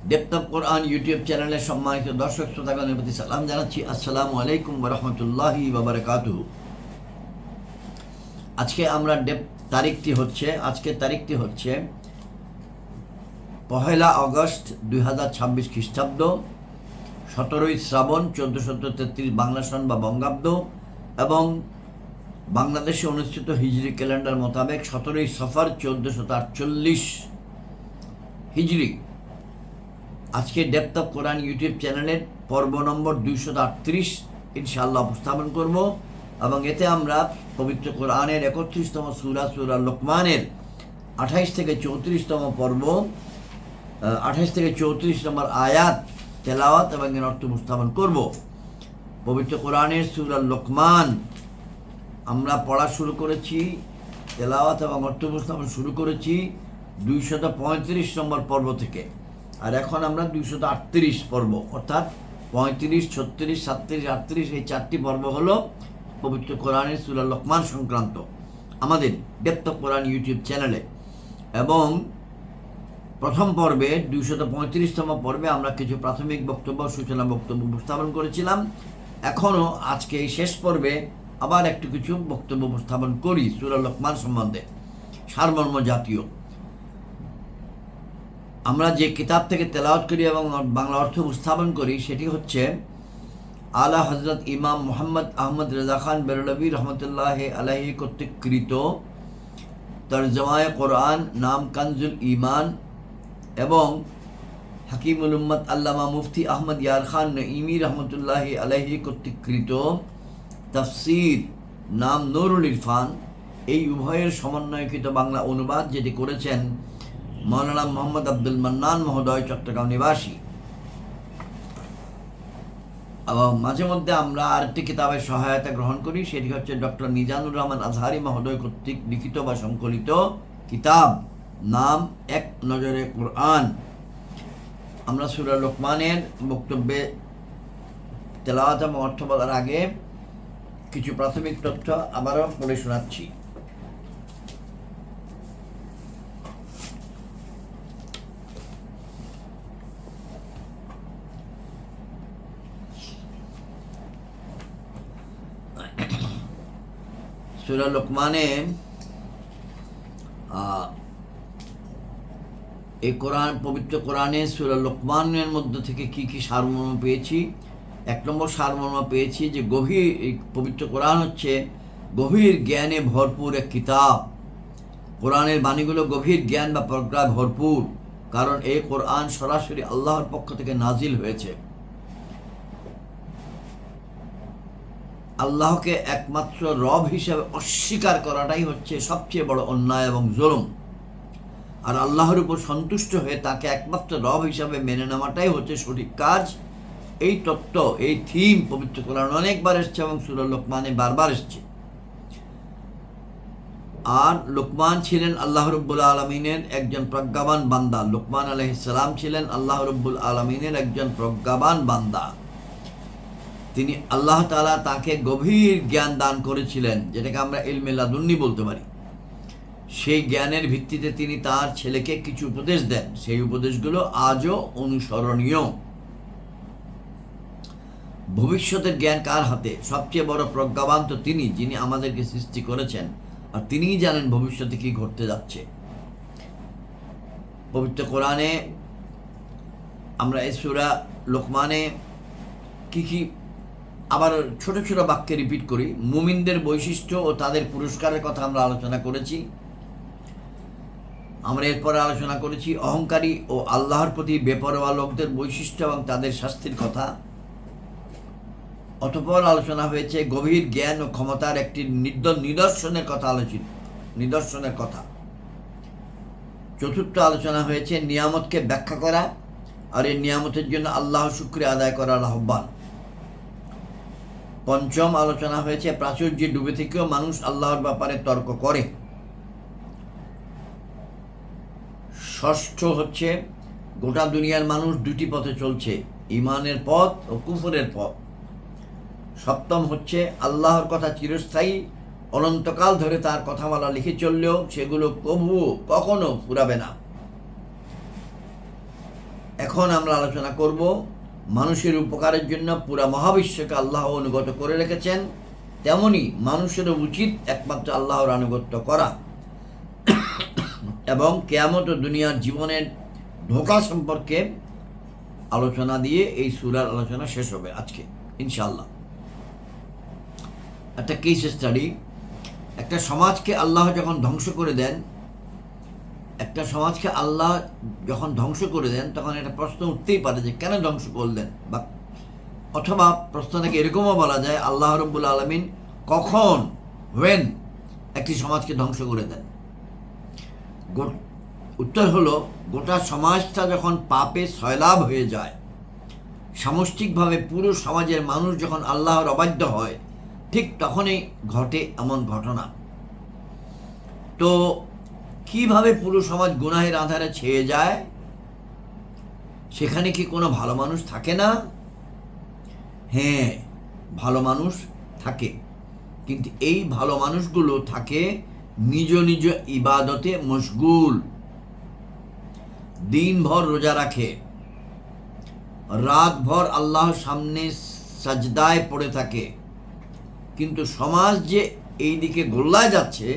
Depth of Quran YouTube চ্যানেলের সম্মানিত দর্শক শ্রোতাগণের প্রতি সালাম জানাচ্ছি। আসসালামু আলাইকুম ওয়া রাহমাতুল্লাহি ওয়া বারাকাতুহু। আজকে আমরা আজকের তারিখটি হচ্ছে 1 আগস্ট 2026 খ্রিস্টাব্দ, 17 শ্রাবণ 1433 বাংলা সন বা বঙ্গাব্দ এবং বাংলাদেশে অনুষ্ঠিত হিজরি ক্যালেন্ডার মোতাবেক 17 সফর 1448 হিজরি। আজকে ডেপথ অফ কোরআন ইউটিউব চ্যানেলের পর্ব নম্বর 238 ইনশাআল্লাহ উপস্থাপন করব এবং এতে আমরা পবিত্র কোরআনের 31তম সূরা লোকমানের 28 থেকে 34তম পর্ব, 28 থেকে 34 নম্বর আয়াত তেলাওয়াত এবং এর অর্থ উপস্থাপন করব। পবিত্র কোরআনের সূরা লোকমান আমরা পড়া শুরু করেছি, তেলাওয়াত এবং অর্থ উপস্থাপন শুরু করেছি 235 নম্বর পর্ব থেকে, আর এখন আমরা 238 পর্ব, অর্থাৎ 35, 36, 37, 38 এই 4টি পর্ব হলো পবিত্র কোরআনের সূরা লোকমান সংক্রান্ত আমাদের ডেপথ অফ কোরআন ইউটিউব চ্যানেলে। এবং প্রথম পর্বে 235তম পর্বে আমরা কিছু প্রাথমিক বক্তব্য, সূচনা বক্তব্য উপস্থাপন করেছিলাম। এখনও আজকে এই শেষ পর্বে আবার একটু কিছু বক্তব্য উপস্থাপন করি সূরা লোকমান সম্বন্ধে, সারমর্ম জাতীয়। আমরা যে কিতাব থেকে তেলাওয়াত করি এবং বাংলা অর্থ উপস্থাপন করি সেটি হচ্ছে আলা হযরত ইমাম মুহাম্মদ আহমদ রেজা খান বেরলভী রহমতুল্লাহ আলাইহি কর্তৃক কৃত তরজমায়ে কোরআন নাম কানজুল ঈমান এবং হাকিমুল উম্মত আল্লামা মুফতি আহমদ ইয়ার খান নঈমি রহমতুল্লাহ আলাইহি কর্তৃক কৃত তাফসীর নাম নুরুল ইরফান, এই উভয়ের সমন্বয়কৃত বাংলা অনুবাদ যেটি করেছেন মৌলানা মোহাম্মদ আব্দুল মান্নান মহোদয়, চট্টগ্রাম নিবাসী। এবং মাঝে মধ্যে আমরা আরেকটি কিতাবের সহায়তা গ্রহণ করি, সেটি হচ্ছে ডক্টর মিজানুর রহমান আজহারি মহোদয় কর্তৃক লিখিত বা সংকলিত কিতাব নাম এক নজরে কোরআন। আমরা সূরা লোকমানের বক্তব্যে তেলাওয়াত এবং অর্থ বলার আগে কিছু প্রাথমিক তথ্য আবারও পড়ে শোনাচ্ছি। সূরা লোকমানে এই পবিত্র কোরআনে সূরা লোকমানের মধ্য থেকে কি কি সারমর্ম পেয়েছি। 1 নম্বর সারমর্ম পেয়েছি যে পবিত্র কোরআন হচ্ছে গভীর জ্ঞানে ভরপুর এক কিতাব। কোরআনের বাণীগুলো গভীর জ্ঞান বা প্রজ্ঞায় ভরপুর, কারণ এই কোরআন সরাসরি আল্লাহর পক্ষ থেকে নাজিল হয়েছে। আল্লাহকে একমাত্র রব হিসাবে অস্বীকার করাটাই হচ্ছে সবচেয়ে বড় অন্যায় এবং জুলুম, আর আল্লাহর উপর সন্তুষ্ট হয়ে তাকে একমাত্র রব হিসাবে মেনে নেওয়াটাই হচ্ছে সঠিক কাজ। এই তত্ত্ব, এই থিম পবিত্র কোরআন অনেকবার এসছে এবং সূরা লোকমানে বারবার এসছে। আর লোকমান ছিলেন আল্লাহ রাব্বুল আলামিনের একজন প্রজ্ঞাবান বান্দা। লোকমান আলাইহিস সালাম ছিলেন আল্লাহ রাব্বুল আলামিনের একজন প্রজ্ঞাবান বান্দা। তিনি আল্লাহ তাআলা তাকে গভীর জ্ঞান দান করেছিলেন, যেটাকে আমরা ইলমে লাদুন্নি বলতে পারি। সেই জ্ঞানের ভিত্তিতে তিনি তার ছেলেকে কিছু উপদেশ দেন, সেই উপদেশগুলো আজও অনুসরণীয়। ভবিষ্যতের জ্ঞান কার হাতে? সবচেয়ে বড় প্রজ্ঞাবান তো তিনি, যিনি আমাদেরকে সৃষ্টি করেছেন, আর তিনিই জানেন ভবিষ্যতে কি ঘটতে যাচ্ছে। পবিত্র কোরআনে আমরা এই সূরা লোকমানে কি আবার ছোট ছোট বাক্যে রিপিট করি। মুমিনদের বৈশিষ্ট্য ও তাদের পুরস্কারের কথা আমরা আলোচনা করেছি। আমরা এরপরে আলোচনা করেছি অহংকারী ও আল্লাহর প্রতি বেপরোয়া লোকদের বৈশিষ্ট্য এবং তাদের শাস্তির কথা। অতঃপর আলোচনা হয়েছে গভীর জ্ঞান ও ক্ষমতার একটি নিদর্শনের কথা। চতুর্থ আলোচনা হয়েছে নিয়ামতকে ব্যাখ্যা করা আর এই নিয়ামতের জন্য আল্লাহ শুকরিয়া আদায় করার আহ্বান। পঞ্চম আলোচনা হয়েছে প্রাচুর্যে ডুবে থেকেও মানুষ আল্লাহর ব্যাপারে তর্ক করে। ষষ্ঠ হচ্ছে গোটা দুনিয়ার মানুষ দুটি পথে চলছে, ঈমানের পথ ও কুফরের পথ। সপ্তম হচ্ছে আল্লাহর কথা চিরস্থায়ী, অনন্তকাল ধরে তার কথামালা লিখে চললেও সেগুলো কখনো ফুরাবে না। এখন আমরা আলোচনা করব মানুষের উপকারের জন্য পুরা মহাবিশ্বকে আল্লাহ অনুগত করে রেখেছেন, তেমনি মানুষেরও উচিত একমাত্র আল্লাহর আনুগত্য করা এবং কিয়ামত ও দুনিয়ার জীবনের ধোঁকা সম্পর্কে আলোচনা দিয়ে এই সূরার আলোচনা শেষ হবে আজকে ইনশাআল্লাহ। একটা কেস স্টাডি। একটা সমাজকে আল্লাহ যখন ধ্বংস করে দেন, তখন একটা প্রশ্ন উঠতেই পারে যে কেন ধ্বংস করলেন, বা অথবা প্রশ্নটাকে এরকমও বলা যায় আল্লাহ রাব্বুল আলামিন কখন একটি সমাজকে ধ্বংস করে দেন। উত্তর হলো, গোটা সমাজটা যখন পাপে সয়লাব হয়ে যায়, সামষ্টিকভাবে পুরো সমাজের মানুষ যখন আল্লাহর অবাধ্য হয়, ঠিক তখনই ঘটে এমন ঘটনা। তো কিভাবে পুরো সমাজ গুনাহের আধারে ছেয়ে যায়? সেখানে কি কোনো ভালো মানুষ থাকে না? হ্যাঁ, ভালো মানুষ থাকে, কিন্তু এই ভালো মানুষগুলো থাকে নিজ নিজ ইবাদতে মশগুল, দিনভর রোজা রাখে, রাতভর আল্লাহর সামনে সাজদায় পড়ে থাকে, কিন্তু সমাজ যে এই দিকে গোল্লায় যাচ্ছে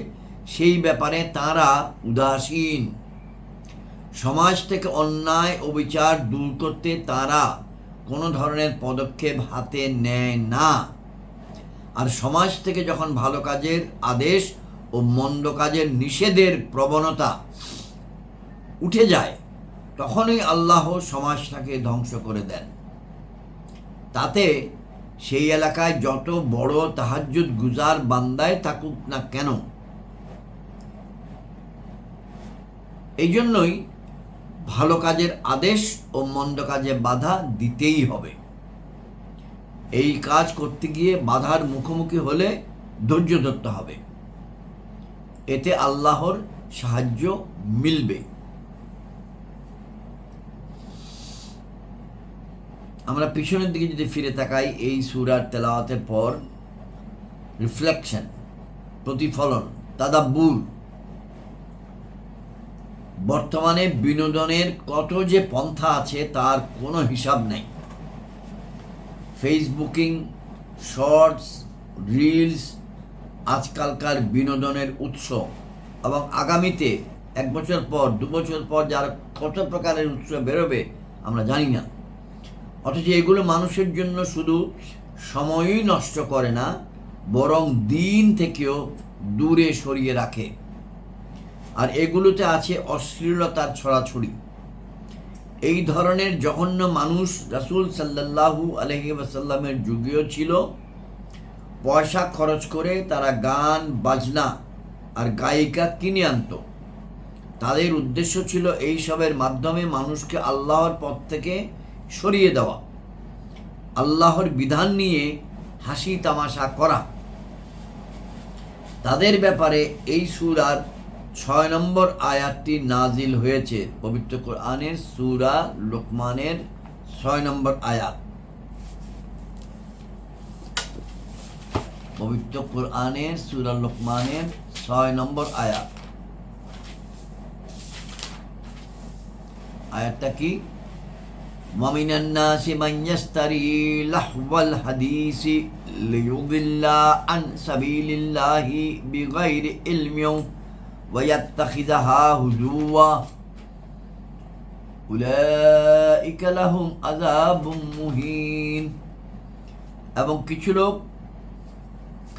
সেই ব্যাপারে তারা উদাসীন। সমাজ থেকে অন্যায় ও বিচার দূর করতে তারা কোনো ধরনের পদক্ষেপ হাতে নেয় না। আর সমাজ থেকে যখন ভালো কাজের আদেশ ও মন্দ কাজের নিষেধের প্রবণতা উঠে যায়, তখনই আল্লাহ সমাজটাকে ধ্বংস করে দেন। তাতে সেই এলাকায় যত বড় তাহাজ্জুদ গুজার বান্দায় থাকুক না কেন, এই জন্যই ভালো কাজের আদেশ ও মন্দ কাজে বাধা দিতেই হবে। এই কাজ করতে গিয়ে বাধার মুখোমুখি হলে ধৈর্য ধরতে হবে, এতে আল্লাহর সাহায্য মিলবে। আমরা পিছনের দিকে যদি ফিরে তাকাই, এই সূরার তেলাওয়াতের পর রিফ্লেকশন, প্রতিফলন, তাদাব্বুর, বর্তমানে বিনোদনের কত যে পন্থা আছে তার কোনো হিসাব নেই। ফেসবুকিং, শর্টস, রিলস আজকালকার বিনোদনের উৎস, এবং আগামীতে 1 বছর পর 2 বছর পর যার কত প্রকারের উৎস বেরোবে আমরা জানি না। অথচ এগুলো মানুষের জন্য শুধু সময়ই নষ্ট করে না, বরং দিন থেকেও দূরে সরিয়ে রাখে। আর এগুলোতে আছে অশ্লীলতার ছড়াছড়ি। এই ধরনের জঘন্য মানুষ রাসূল সাল্লাল্লাহু আলাইহি ওয়াসাল্লামের যুগেও ছিল। পয়সা খরচ করে তারা গান বাজনা আর গায়িকা কিনে আনত। তাদের উদ্দেশ্য ছিল এইসবের মাধ্যমে মানুষকে আল্লাহর পথ থেকে সরিয়ে দেওয়া, আল্লাহর বিধান নিয়ে হাসি তামাশা করা। তাদের ব্যাপারে এই সূরার 6 নম্বর আয়াতটি নাজিল হয়েছে পবিত্র কোরআনের সূরা লোকমানের 6 নম্বর আয়াত। পবিত্র কোরআনের সূরা লোকমানের 6 নম্বর আয়াত। আয়াতটা কি? ওয়ামিনান নাসি মান ইয়াশতারি লাহওয়াল হাদিসি লিয়ুদিল্লা আন সাবিলিল্লাহি বিগাইরি ইলমিন ওয়া ইয়াত্তাখিযাহা হুজুওয়া উলাইকা লাহুম আযাবুম মুহিন। এবং কিছু লোক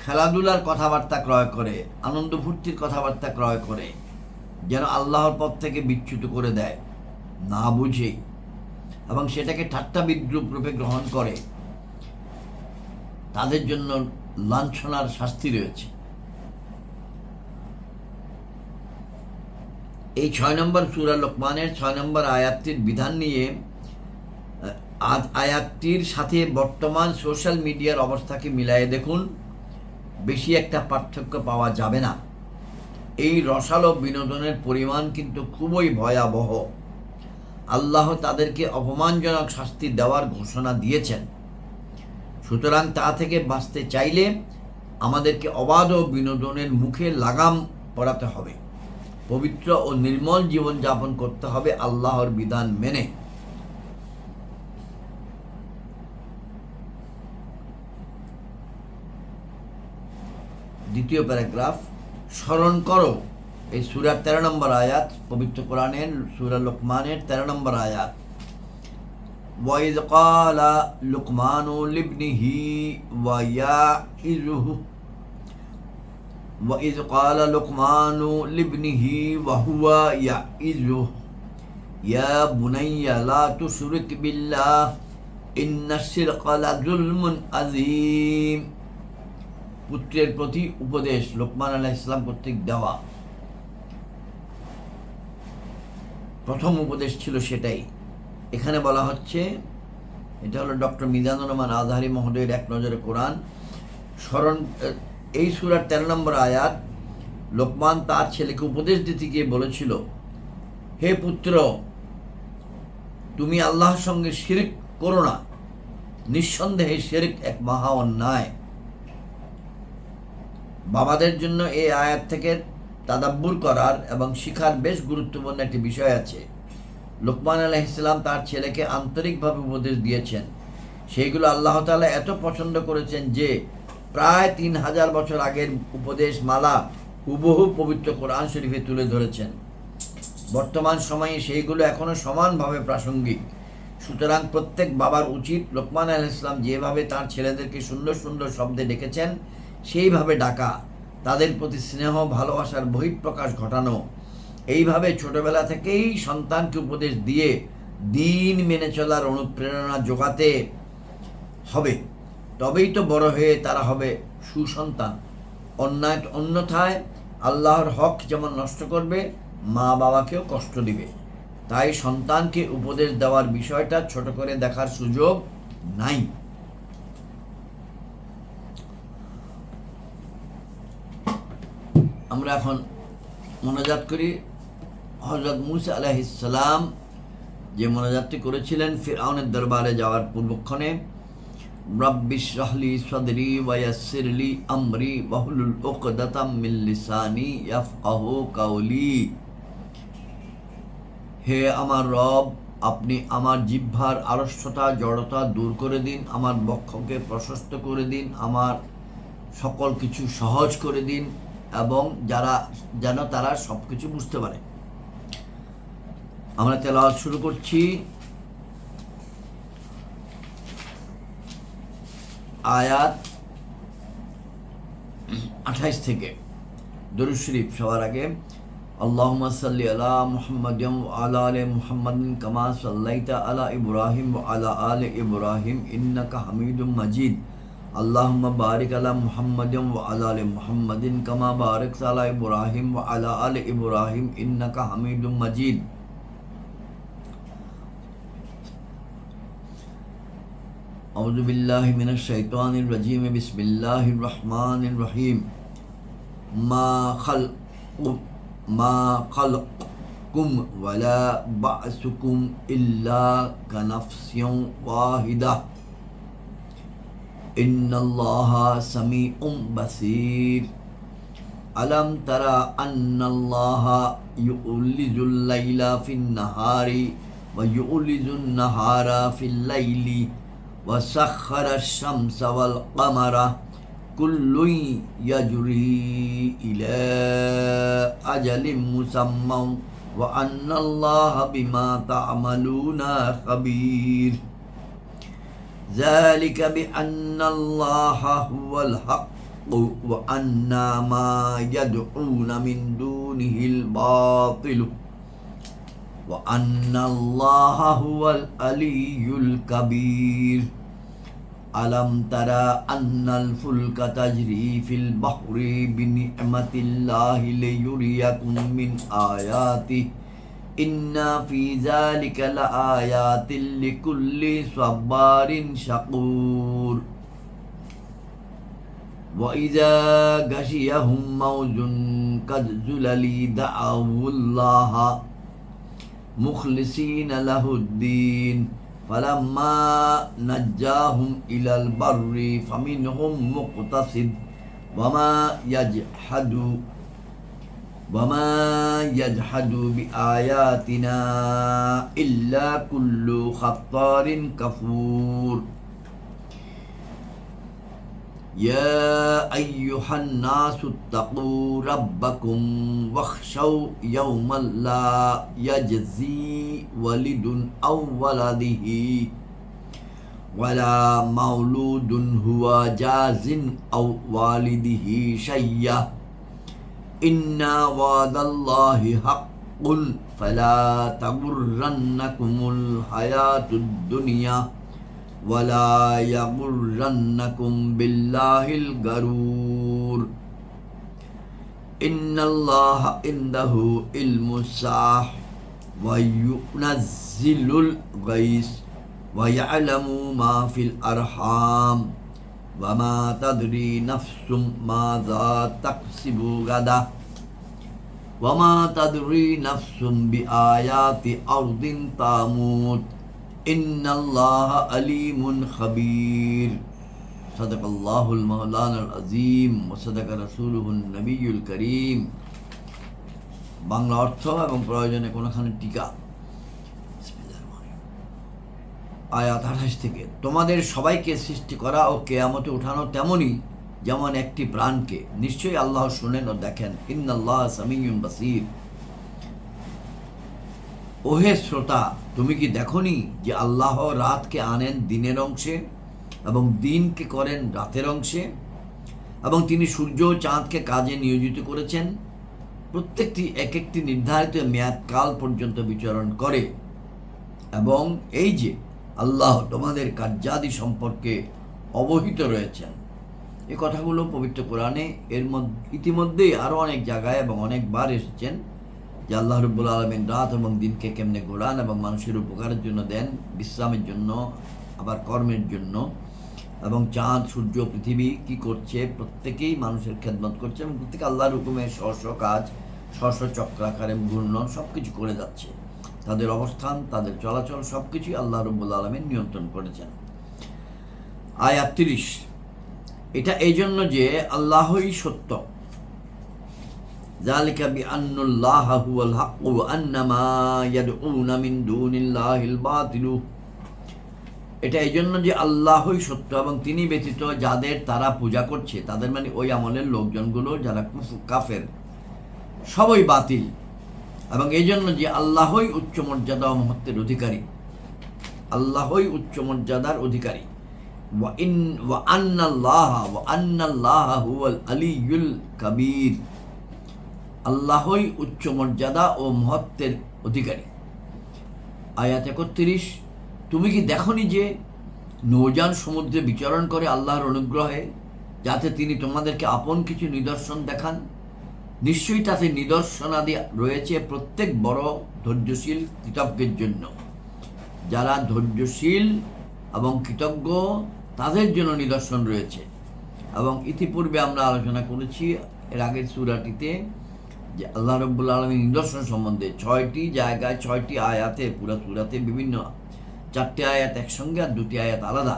খেলাধুলার কথাবার্তা ক্রয় করে, আনন্দ ফুর্তির কথাবার্তা ক্রয় করে, যেন আল্লাহর পথ থেকে বিচ্যুত করে দেয় না বুঝে, এবং সেটাকে ঠাট্টা বিদ্রূপ রূপে গ্রহণ করে। তাদের জন্য লাঞ্ছনার শাস্তি রয়েছে। এই 6 নম্বর সূরা লোকমানের 6 নম্বর আয়াতটির বিধান নিয়ে আয়াতটির সাথে বর্তমান সোশ্যাল মিডিয়ার অবস্থাকে মিলায়ে দেখুন, বেশি একটা পার্থক্য পাওয়া যাবে না। এই রসালো বিনোদনের পরিমাণ কিন্তু খুবই ভয়াবহ। আল্লাহ তাদেরকে অপমানজনক শাস্তি দেওয়ার ঘোষণা দিয়েছেন। সুতরাং তা থেকে বাঁচতে চাইলে আমাদেরকে অবাধ বিনোদনের মুখে লাগাম পরাতে হবে, পবিত্র ও নির্মল জীবনযাপন করতে হবে আল্লাহর বিধান মেনে। দ্বিতীয় প্যারাগ্রাফ, স্মরণ করো। এই সূরার 13 নম্বর আয়াত, পবিত্র কোরআনের সূরা লোকমানের 13 নম্বর আয়াত। ওয়াইদ ক্বালা লুকমানু লিবনিহি ওয়া ইয়াইযুহু وإذ قال لقمان لابنه وهو يعظه يا بني لا تشرك بالله إن الشرك لظلم عظيم। পুত্রের প্রতি উপদেশ লোকমান আলাইহিস সালাম কর্তৃক দেওয়া প্রথম উপদেশ ছিল সেটাই। এখানে বলা হচ্ছে, এটা হলো ডক্টর মিজানুর রহমান আজহারি মহোদয়ের এক নজরে কোরআন স্মরণ। এই সূরার 13 নম্বর আয়াত, লোকমান তার ছেলেকে উপদেশ দিতে গিয়ে বলেছিল, হে পুত্র, তুমি আল্লাহর সঙ্গে শিরক করো না। নিঃসন্দেহে শিরক এক মহা অন্যায়। বাবাদের জন্য এই আয়াত থেকে তাদাব্বুর করার এবং শিখার বেশ গুরুত্বপূর্ণ একটি বিষয় আছে। লোকমান আলাইহিস সালাম তার ছেলেকে আন্তরিকভাবে উপদেশ দিয়েছেন। সেইগুলো আল্লাহ তাআলা এত পছন্দ করেছেন যে প্রায় 3000 বছর আগের উপদেশ মালা হুবহু পবিত্র কোরআন শরীফে তুলে ধরেছেন। বর্তমান সময়ে সেইগুলো এখনও সমানভাবে প্রাসঙ্গিক। সুতরাং প্রত্যেক বাবার উচিত লোকমান আলাইহিস সালাম যেভাবে তার ছেলেদেরকে সুন্দর সুন্দর শব্দে ডেকেছেন সেইভাবে ডাকা, তাদের প্রতি স্নেহ ভালোবাসার বহিঃপ্রকাশ ঘটানো। এইভাবে ছোটবেলা থেকেই সন্তানকে উপদেশ দিয়ে দিন মেনে চলার অনুপ্রেরণা যোগাতে হবে। তবেই তো বড় হয়ে তারা হবে সুসন্তান। অন্যথায় আল্লাহর হক যেমন নষ্ট করবে, মা বাবাকেও কষ্ট দিবে। তাই সন্তানকে উপদেশ দেওয়ার বিষয়টা ছোট করে দেখার সুযোগ নাই। আমরা এখন মোনাজাত করি। হযরত মুসা আলাইহিস সালাম যে মোনাজাতটি করেছিলেন ফিরআউনের দরবারে যাওয়ার পূর্বক্ষণে, রব্বি ইশরাহ লি সাদরি ওয়া ইয়াসসির লি আমরি ওয়াহলুল উকদাতাম মিন লিসানি ইয়াফকাহু কাওলি। হে আমার রব, আপনি আমার জিহ্বার আলস্যতা জড়তা দূর করে দিন, আমার বক্ষকে প্রশস্ত করে দিন, আমার সকল কিছু সহজ করে দিন, এবং যেন তারা সব কিছু বুঝতে পারে। আমরা তেলাওয়াত শুরু করছি। আয়াত 28 থেকে। দরুদ শরীফ সবার আগে। আল্লাহুম্মা সাল্লি আলা মুহাম্মাদিন ওয়া আলা আলি মুহাম্মাদিন কামা সাল্লাইতা আলা ইব্রাহিম ওয়া আলা আলি ইব্রাহিম ইন্নাকা হামিদুম মাজিদ। আল্লাহুম্মা বারিক আলা মুহাম্মাদিন ওয়া আলা আলি মুহাম্মাদিন কামা বারাকতা আলা ইব্রাহিম ওয়া আলা আলি ইব্রাহিম ইন্নাকা হামিদুম মাজিদ। আউযু বিল্লাহি মিনাশ শাইতানির রাজিম। বিসমিল্লাহির রহমানির রহিম। মা খালাকুম ওয়ালা বা'সুকুম ইল্লা কানাফসিন ওয়াহিদা ইন্নাল্লাহা সামিউম বাসীর। আলাম তারা আন্নাল্লাহা ইউলিজুল লাইলা ফিন নাহারি ওয়া ইউলিজুন নাহারা ফিল লাইলি ওয়া সাখখারাশ শামসা ওয়াল কামারা কুল্লুন ইয়াজরি ইলা আজালিম মুসাম্মান ওয়া আন্নাল্লাহা বিমা তা'মালুনা খাবীর। ذلك بأن الله هو الحق وأن ما يدعون من دونه الباطل وأن الله هو العلي الكبير. ألم ترى أن الفلك تجري في البحر بنعمة الله ليريكم من آياته إن في ذلك لآيات لكل صبار شكور. وإذا غشيهم موج كالظلل دعوا الله مخلصين له الدين فلما نجاهم إلى البر فمنهم مقتصد وما يجحد بآياتنا إلا كل خطار كفور. ইয়া আইয়ুহান নাসু তাকু রাব্বাকুম ওয়াখশাউ ইয়াওমান লা ইয়াজজি ওয়ালিদুন আও ওয়ালাদিহি ওয়ালা মাউলুদুন হুয়া জাজিন আও ওয়ালিদিহি শাইয়্যা ইন্না ওয়াদাল্লাহি হাক্কুন ফালা তাগুররান্নাকুমুল হায়াতুদ দুনিয়া ওয়ালা ইয়াগুররান্নাকুম বিল্লাহিল গারুর ইন্নাল্লাহা ইনদাহু ইলমুস সাআহ ওয়া ইউনাজ্জিলুল গায়স ওয়া ইয়ালামু মা ফিল আরহাম ওয়া মা তাদরি নাফসুম মাযা তাকসিবু গাদা ওয়া মা তাদরি নাফসুম বিআয়াতি আরদিন তামুত ইন্নাল্লাহা আলিমুন খাবীর। সাদাকাল্লাহুল মাওলানাল আযীম ওয়া সাদাকা রাসূলুহুন নবিয়্যুল কারীম। বাংলা অর্থ এবং প্রয়োজনে কোনখানে টিকা। আয়াত 28 থেকে, তোমাদের সবাইকে সৃষ্টি করা ও কিয়ামতে উঠানো তেমনই যেমন একটি প্রাণকে। নিশ্চয়ই আল্লাহ শুনেন ও দেখেন। ইন্নাল্লাহা সামিউন বাসীর। ওহে শ্রোতা, তুমি কি দেখনি যে আল্লাহ রাতকে আনেন দিনের অংশে এবং দিনকে করেন রাতের অংশে, এবং তিনি সূর্য ও চাঁদকে কাজে নিয়োজিত করেছেন। প্রত্যেকটি এক একটি নির্ধারিত মেয়াদকাল পর্যন্ত বিচরণ করে, এবং এই যে আল্লাহ তোমাদের কার্যাদি সম্পর্কে অবহিত রয়েছেন। এই কথাগুলো পবিত্র কোরআনে ইতিমধ্যেই আরও অনেক জায়গায় এবং অনেকবার এসেছেন যে আল্লাহ রাব্বুল আলামিন রাত এবং দিনকে কেমনে ঘোরান এবং মানুষের উপকারের জন্য দেন, বিশ্রামের জন্য, আবার কর্মের জন্য, এবং চাঁদ সূর্য পৃথিবী কি করছে, প্রত্যেকেই মানুষের খেদমত করছে এবং প্রত্যেকে আল্লাহর হুকুমে স্ব কাজ স্ব চক্রাকারে ঘূর্ণন সব কিছু করে যাচ্ছে। তাদের অবস্থান, তাদের চলাচল সব কিছুই আল্লাহ রাব্বুল আলামিন নিয়ন্ত্রণ করেছেন। আয়াত 30, এটা এই জন্য যে আল্লাহই সত্য। যালিকা বিআন্নাল্লাহা হুয়াল হাক্কু ওয়া আন্নামা ইয়াদউনা মিন দুনিল্লাহিল বাতিলু। এটা এই জন্য যে আল্লাহই সত্য এবং তিনি ব্যতীত যাদের তারা পূজা করছে, তাদের মানে ওই আমলের লোকজনগুলো যারা কাফের, সবই বাতিল। এবং এই জন্য যে আল্লাহই উচ্চ মর্যাদা ও মহত্বের অধিকারী, আল্লাহই উচ্চ মর্যাদার অধিকারী। ওয়া আন্নাল্লাহা হুয়াল আলিয়্যুল কাবীর। আল্লাহই উচ্চ মর্যাদা ও মহত্বের অধিকারী। আয়াত 31, তুমি কি দেখনি যে নৌযান সমুদ্রে বিচরণ করে আল্লাহর অনুগ্রহে, যাতে তিনি তোমাদেরকে আপন কিছু নিদর্শন দেখান। নিশ্চয়ই তাতে নিদর্শনাদি রয়েছে প্রত্যেক বড় ধৈর্যশীল কৃতজ্ঞের জন্য। যারা ধৈর্যশীল এবং কৃতজ্ঞ তাদের জন্য নিদর্শন রয়েছে। এবং ইতিপূর্বে আমরা আলোচনা করেছি এর আগের সূরাটিতে যে আল্লাহ রাব্বুল আলামিন নিদর্শন সম্বন্ধে 6টি জায়গায় 6টি আয়াতে, পুরো সূরাতে বিভিন্ন 4টি আয়াত একসঙ্গে আর 2টি আয়াত আলাদা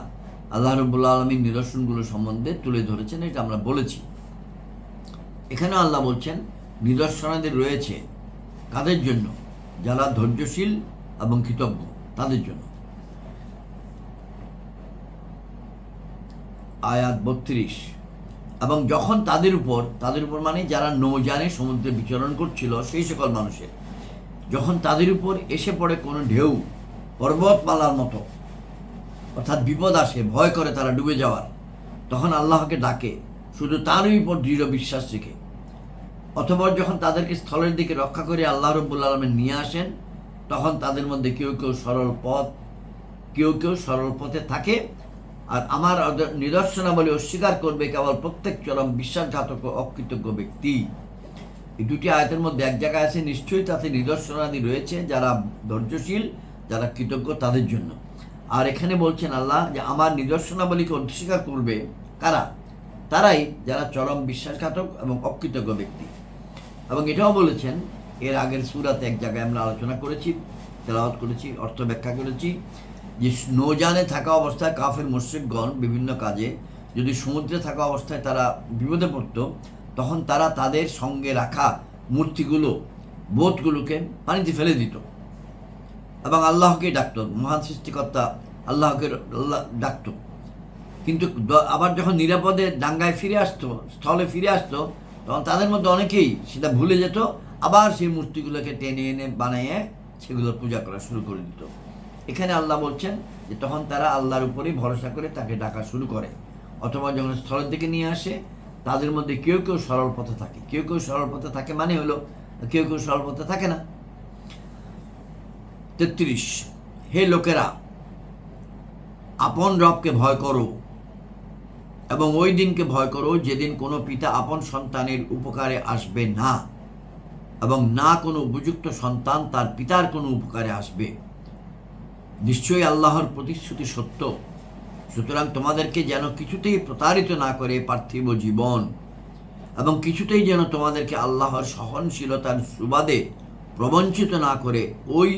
আল্লাহ রাব্বুল আলামিন নিদর্শনগুলো সম্বন্ধে তুলে ধরেছেন। এটা আমরা বলেছি। এখানেও আল্লাহ বলছেন নিদর্শনাদি রয়েছে কাদের জন্য? যারা ধৈর্যশীল এবং কৃতজ্ঞ তাদের জন্য। আয়াত 32, এবং যখন তাদের উপর মানে যারা নৌযানে সমুদ্রে বিচরণ করছিল সেই সকল মানুষের, যখন তাদের উপর এসে পড়ে কোনো ঢেউ পর্বতমালার মতো, অর্থাৎ বিপদ আসে, ভয় করে তারা ডুবে যাওয়ার, তখন আল্লাহকে ডাকে শুধু তারই উপর দৃঢ় বিশ্বাস রেখে। অথবা যখন তাদেরকে স্থলের দিকে রক্ষা করে আল্লাহ রাব্বুল আলামিন নিয়ে আসেন, তখন তাদের মধ্যে কেউ কেউ সরল পথে থাকে, আর আমার নিদর্শনাবলী অস্বীকার করবে কেবল প্রত্যেক চরম বিশ্বাসঘাতক ও অকৃতজ্ঞ ব্যক্তি। এই 2টি আয়াতের মধ্যে এক জায়গায় আছে নিশ্চয়ই তাতে নিদর্শনাদি রয়েছে যারা ধৈর্যশীল, যারা কৃতজ্ঞ তাদের জন্য। আর এখানে বলছেন আল্লাহ যে আমার নিদর্শনাবলীকে অস্বীকার করবে কারা? তারাই যারা চরম বিশ্বাসঘাতক এবং অকৃতজ্ঞ ব্যক্তি। এবং এটাও বলেছেন এর আগের সূরাতে এক জায়গায় আমরা আলোচনা করেছি, তেলাওয়াত করেছি, অর্থ ব্যাখ্যা করেছি যে নৌযানে থাকা অবস্থায় কাফের মুশরিকগণ বিভিন্ন কাজে যদি সমুদ্রে থাকা অবস্থায় তারা বিপদে পড়ত, তখন তারা তাদের সঙ্গে রাখা মূর্তিগুলো, বোটগুলোকে পানিতে ফেলে দিত এবং আল্লাহকে ডাকত, মহান সৃষ্টিকর্তা আল্লাহ ডাকত। কিন্তু আবার যখন নিরাপদে ডাঙ্গায় ফিরে আসতো, স্থলে ফিরে আসতো, তখন তাদের মধ্যে অনেকেই সেটা ভুলে যেত, আবার সেই মূর্তিগুলোকে টেনে এনে বানিয়ে সেগুলোর পূজা করা শুরু করে দিত। এখানে আল্লাহ বলছেন যে তখন তারা আল্লাহর উপরেই ভরসা করে তাকে ডাকা শুরু করে, অথবা যখন স্থলের দিকে নিয়ে আসে তাদের মধ্যে কেউ কেউ সরল পথে থাকে, কেউ কেউ সরল পথে থাকে মানে হলো কেউ কেউ সরল পথে থাকে না। 33, হে লোকেরা, আপন রবকে ভয় করো এবং ওই দিনকে ভয় করো যেদিন কোনো পিতা আপন সন্তানের উপকারে আসবে না এবং না কোনো উপযুক্ত সন্তান তার পিতার কোনো উপকারে আসবে। নিশ্চয়ই আল্লাহর প্রতিশ্রুতি সত্য। সুতরাং তোমাদেরকে যেন কিছুতেই প্রতারিত না করে পার্থিব জীবন, এবং কিছুতেই যেন তোমাদেরকে আল্লাহর সহনশীলতার সুবাদে প্রবঞ্চিত না করে ওই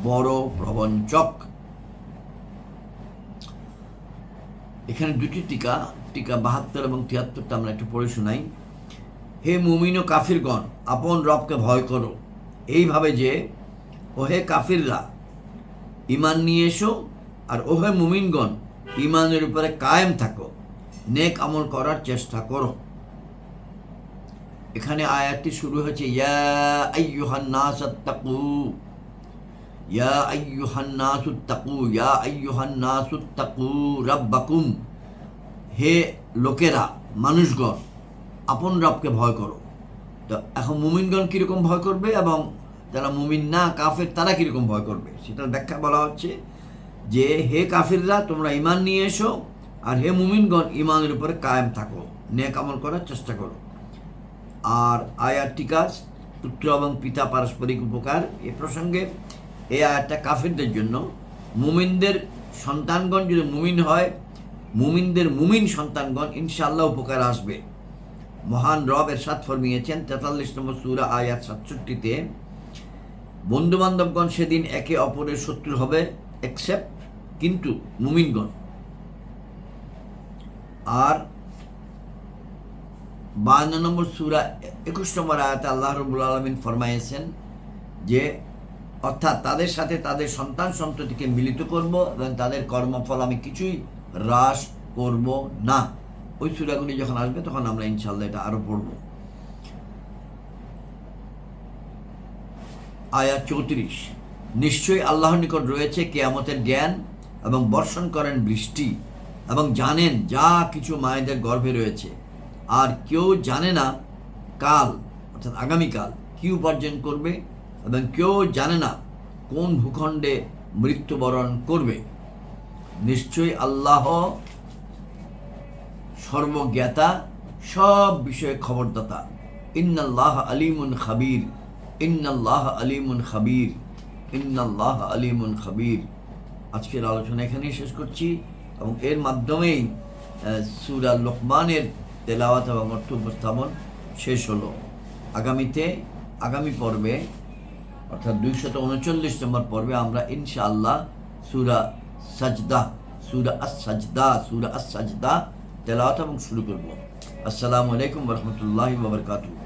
বড় প্রবঞ্চক। এখানে দুটি টিকা 72 এবং 73টা আমরা একটু পড়ে শোনাই। হে মুমিন ও কাফিরগণ, আপন রবকে ভয় করো এইভাবে যে, ওহে কাফিররা ঈমান নিয়ে এসো, আর ওহে মুমিনগণ ঈমানের উপরে কায়েম থাকো, নেক আমল করার চেষ্টা করো। এখানে আয়াতটি শুরু হয়েছে ইয়া আইয়ুহান নাস আত্তাকু, ইয়া আইয়ুহান নাস আত্তাকু, ইয়া আইয়ুহান নাস আত্তাকু রাব্বাকুম, হে লোকেরা, মানুষগণ, আপন রবকে ভয় করো। তো এখন মুমিনগণ কীরকম ভয় করবে এবং যারা মুমিন না কাফের তারা কীরকম ভয় করবে সেটার ব্যাখ্যা বলা হচ্ছে যে, হে কাফিররা তোমরা ঈমান নিয়ে এসো, আর হে মুমিনগণ ঈমানের উপরে কায়েম থাকো, নেক আমল করার চেষ্টা করো। আর আয়াতটিকার পুত্র এবং পিতা পারস্পরিক উপকার এ প্রসঙ্গে এই আয়াতটা কাফিরদের জন্য। মুমিনদের সন্তানগণ যদি মুমিন হয়, মুমিনদের মুমিন সন্তানগণ ইনশাআল্লাহ উপকার আসবে। মহান রব এরশাদ ফরমিয়েছেন 43 নম্বর সূরা আয়াত 67-তে, বন্ধুবান্ধবগণ সেদিন একে অপরের শত্রু হবে এক্সেপ্ট কিন্তু মুমিনগণ। আর 52 নম্বর সূরা 21 নম্বর আয়াতে আল্লাহ রাব্বুল আলামিন ফরমাইয়েছেন যে, অর্থাৎ তাদের সাথে তাদের সন্তান সন্ততিকে মিলিত করব এবং তাদের কর্মফল আমি কিছুই হ্রাস করব না। ওই সূরাগুলি যখন আসবে তখন আমরা ইনশাআল্লাহ এটা আরো পড়ব। আয়াত 34, নিশ্চয়ই আল্লাহর নিকট রয়েছে কিয়ামতের জ্ঞান এবং বর্ষণ করেন বৃষ্টি এবং জানেন যা কিছু মায়েদের গর্ভে রয়েছে, আর কেউ জানে না কাল অর্থাৎ আগামীকাল কি উপার্জন করবে এবং কেউ জানে না কোন ভূখণ্ডে মৃত্যুবরণ করবে। নিশ্চয়ই আল্লাহ সর্বজ্ঞাতা, সব বিষয়ে খবরদাতা। ইন্নাল্লাহ আলিমুন খাবির, ইন্নাল্লাহ আলিমুন খাবির, ইন্নাল্লাহ আলিমুন খাবির। আজকের আলোচনা এখানেই শেষ করছি এবং এর মাধ্যমেই সূরা লোকমানের তেলাওয়াত এবং অর্থ উপস্থাপন শেষ হলো। আগামী পর্বে অর্থাৎ 239 নম্বর পর্বে আমরা ইনশাআল্লাহ সূরা আস-সাজদা তেলাওয়াত এবং শুরু করব। আসসালামু আলাইকুম ওয়া রাহমাতুল্লাহি ওয়া বারাকাতুহু।